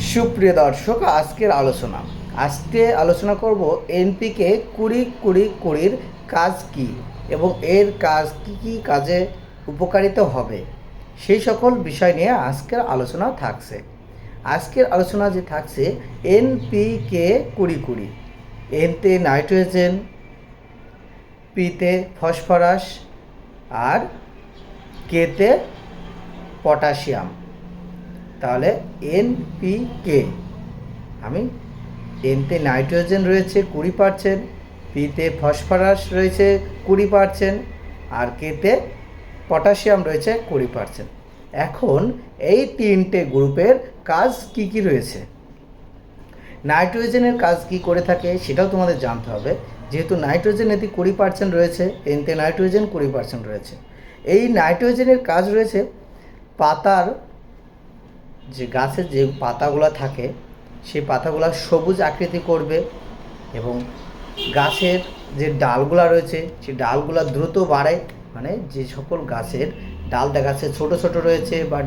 সুপ্রিয় দর্শক, আজকে আলোচনা করব এনপিকে 20-20-20 কাজ কি এবং এর কাজ কি কাজে উপকারিত হবে সেই সকল বিষয় নিয়ে আজকের আলোচনা থাকছে। আজকের আলোচনা যে থাকছে এনপিকে 20-20, এনতে নাইট্রোজেন, পিতে ফসফরাস আর কেতে পটাশিয়াম। তাহলে এনপিকে, আমি এনতে নাইট্রোজেন রয়েছে 20%, পিতে ফসফরাস রয়েছে 20% আর কেতে পটাশিয়াম রয়েছে 20%। এখন এই তিনটে গ্রুপের কাজ কি কি রয়েছে, নাইট্রোজেনের কাজ কি করে থাকে সেটাও তোমাদের জানতে হবে। যেহেতু নাইট্রোজেন এতে 20% রয়েছে, এনতে নাইট্রোজেন 20% রয়েছে। এই নাইট্রোজেনের কাজ রয়েছে পাতার যে গাছের যে পাতাগুলো থাকে সেই পাতাগুলো সবুজ আকৃতি করবে এবং গাছের যে ডালগুলো রয়েছে সেই ডালগুলো দ্রুত বাড়ে। মানে যে সকল গাছের ডাল দেখা যাচ্ছে ছোটো ছোটো রয়েছে বা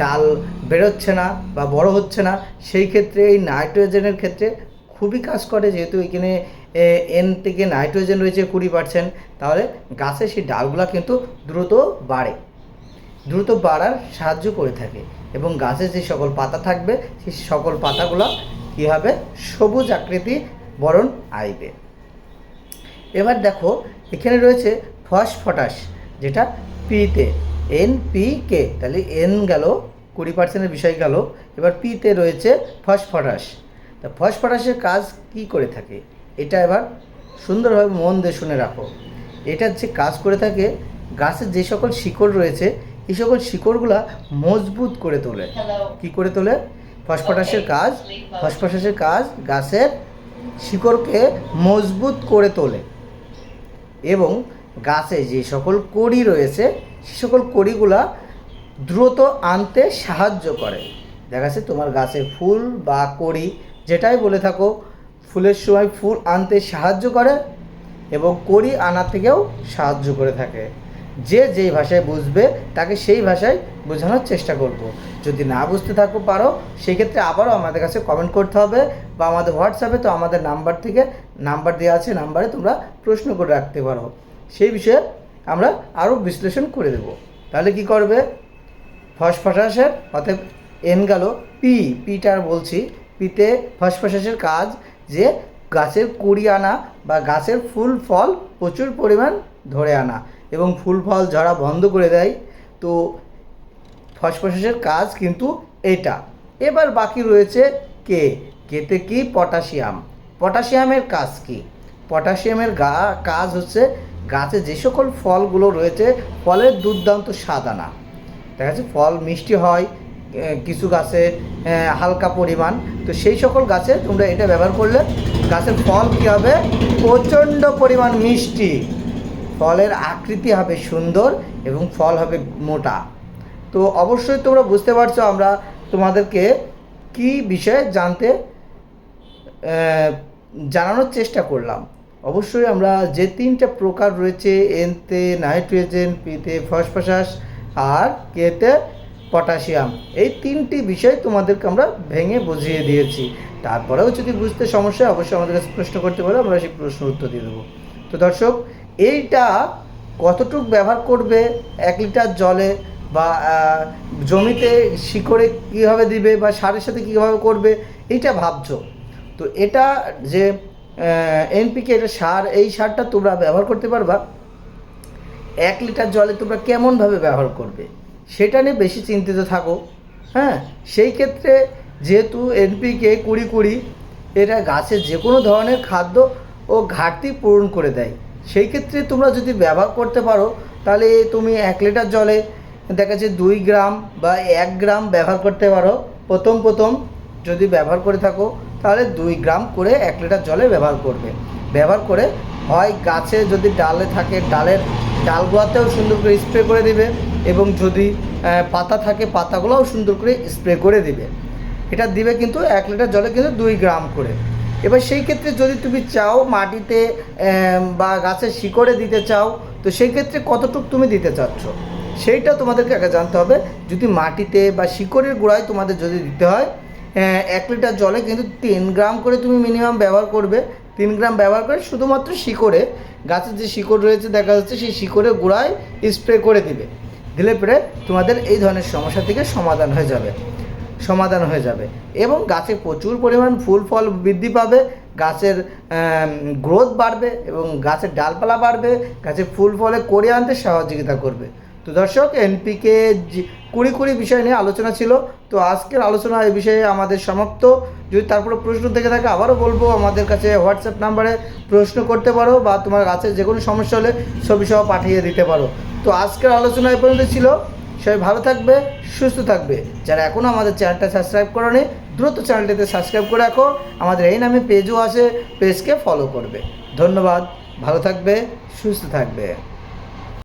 ডাল বেরোচ্ছে না বা বড় হচ্ছে না, সেই ক্ষেত্রে এই নাইট্রোজেনের ক্ষেত্রে খুবই কাজ করে। যেহেতু এখানে এন থেকে নাইট্রোজেন রয়েছে 20%, তাহলে গাছের সেই ডালগুলো কিন্তু দ্রুত বাড়ার সাহায্য করে থাকে এবং গাছের যে সকল পাতা থাকবে সেই সকল পাতাগুলো কী হবে, সবুজ আকৃতি বরণ আইবে। এবার দেখো এখানে রয়েছে ফসফরাস, যেটা পিতে, এনপিকে, তাহলে এন গেল 20%-এর বিষয় গেল। এবার পিতে রয়েছে ফসফরাস। তা ফসফরাসের কাজ কি করে থাকে এটা এবার সুন্দরভাবে মন দিয়ে শুনে রাখো। এটা যে কাজ করে থাকে, গাছের যে সকল শিকড় রয়েছে এই সকল শিকড়গুলা মজবুত করে তোলে। কি করে তোলে? ফসফরাসের কাজ গাছের শিকড়কে মজবুত করে তোলে এবং গাছে যে সকল কড়ি রয়েছে সে সকল কড়িগুলা দ্রুত আনতে সাহায্য করে। দেখা যাচ্ছে তোমার গাছে ফুল বা কড়ি যেটাই বলে থাকো, ফুলের সময় ফুল আনতে সাহায্য করে এবং কড়ি আনা থেকেও সাহায্য করে থাকে। যে যেই ভাষায় বুঝবে তাকে সেই ভাষায় বোঝানোর চেষ্টা করব। যদি না বুঝতে পারো সেই ক্ষেত্রে আবারও আমাদের কাছে কমেন্ট করতে হবে বা আমাদের হোয়াটসঅ্যাপে তো আমাদের নাম্বার দেওয়া আছে, নাম্বারে তোমরা প্রশ্ন করে রাখতে পারো, সেই বিষয়ে আমরা আরও বিশ্লেষণ করে দেব। তাহলে কি করবে, ফসফরাসের অর্থাৎ এন গেল পিটার বলছি, পিতে ফসফরাসের কাজ যে গাছের কুড়ি আনা বা গাছের ফুল ফল প্রচুর পরিমাণ ধরে আনা এবং ফুল ফল ঝরা বন্ধ করে দেয়। তো ফসফরাসের কাজ কিন্তু এটা। এবার বাকি রয়েছে কেতে কি, পটাশিয়ামের কাজ কি? পটাশিয়ামের কাজ হচ্ছে গাছে যে সকল ফলগুলো রয়েছে ফলের দুর্দান্ত স্বাদ আনা। দেখা যাচ্ছে ফল মিষ্টি হয় কিছু গাছে হালকা পরিমাণ, তো সেই সকল গাছে তোমরা এটা ব্যবহার করলে গাছের ফল কী হবে, প্রচণ্ড পরিমাণ মিষ্টি, ফলের আকৃতি হবে সুন্দর এবং ফল হবে মোটা। তো অবশ্যই তোমরা বুঝতে পারছো আমরা তোমাদেরকে কি বিষয়ে জানানোর চেষ্টা করলাম। অবশ্যই আমরা যে তিনটা প্রকার রয়েছে, এনতে নাইট্রোজেন, পিতে ফসফরাস আর কেতে পটাশিয়াম, এই তিনটি বিষয় তোমাদেরকে আমরা ভেঙে বুঝিয়ে দিয়েছি। তারপরেও যদি বুঝতে সমস্যা হয় অবশ্যই আমাদের কাছে প্রশ্ন করতে পারো, আমরা সেই প্রশ্ন উত্তর দিয়ে দেবো। তো দর্শক, এইটা কতটুকু ব্যবহার করবে 1 লিটার জলে বা জমিতে শিকড়ে কীভাবে দিবে বা সারের সাথে কীভাবে করবে এইটা ভাবছো। তো এটা যে এনপিকে, এটা সার, এই সারটা তোমরা ব্যবহার করতে পারবা 1 লিটার জলে তোমরা কেমনভাবে ব্যবহার করবে সেটা নিয়ে বেশি চিন্তিত থাকো। হ্যাঁ, সেই ক্ষেত্রে যেহেতু এনপিকে 20-20 এটা গাছের যে কোনো ধরনের খাদ্য ও ঘাটতি পূরণ করে দেয়, সেই ক্ষেত্রে তোমরা যদি ব্যবহার করতে পারো তাহলে তুমি 1 লিটার জলে দেখা যাচ্ছে 2 গ্রাম বা 1 গ্রাম ব্যবহার করতে পারো। প্রথম যদি ব্যবহার করে থাকো তাহলে 2 গ্রাম করে 1 লিটার জলে ব্যবহার করে হয় গাছে যদি ডালে থাকে ডালগুলোতেও সুন্দর করে স্প্রে করে দিবে এবং যদি পাতা থাকে পাতাগুলোও সুন্দর করে স্প্রে করে দিবে। এটা দিবে কিন্তু 1 লিটার জলে কিন্তু 2 গ্রাম করে। এবার সেই ক্ষেত্রে যদি তুমি চাও মাটিতে বা গাছের শিকড়ে দিতে চাও, তো সেই ক্ষেত্রে কতটুকু তুমি দিতে চাচ্ছ সেইটা তোমাদেরকে আগে জানতে হবে। যদি মাটিতে বা শিকড়ের গোড়ায় তোমাদের যদি দিতে হয় 1 লিটার জলে কিন্তু 3 গ্রাম করে তুমি মিনিমাম ব্যবহার করবে। 3 গ্রাম ব্যবহার করে শুধুমাত্র শিকড়ে, গাছের যে শিকড় রয়েছে দেখা যাচ্ছে সেই শিকড়ের গোড়ায় স্প্রে করে দিলে পরে তোমাদের এই ধরনের সমস্যা থেকে সমাধান হয়ে যাবে এবং গাছে প্রচুর পরিমাণ ফুল ফল বৃদ্ধি পাবে, গাছের গ্রোথ বাড়বে এবং গাছের ডালপালা বাড়বে, গাছে ফুল ফলে করে আনতে সহযোগিতা করবে। তো দর্শক, এনপিকে 20 বিষয় নিয়ে আলোচনা ছিল। তো আজকের আলোচনা এই বিষয়ে আমাদের সমাপ্ত। যদি তারপরে প্রশ্ন থেকে থাকে আবারও বলবো, আমাদের কাছে হোয়াটসঅ্যাপ নাম্বারে প্রশ্ন করতে পারো বা তোমার গাছের যে কোনো সমস্যা হলে ছবি সহ পাঠিয়ে দিতে পারো। তো আজকের আলোচনা এই পর্যন্ত ছিল। সবাই ভালো থাকবে, সুস্থ থাকবে। যারা এখনও আমাদের চ্যানেলটা সাবস্ক্রাইব করোনি, দ্রুত চ্যানেলটিতে সাবস্ক্রাইব করে রাখো। আমাদের এই নামে পেজও আছে, পেজকে ফলো করবে। ধন্যবাদ, ভালো থাকবে, সুস্থ থাকবে।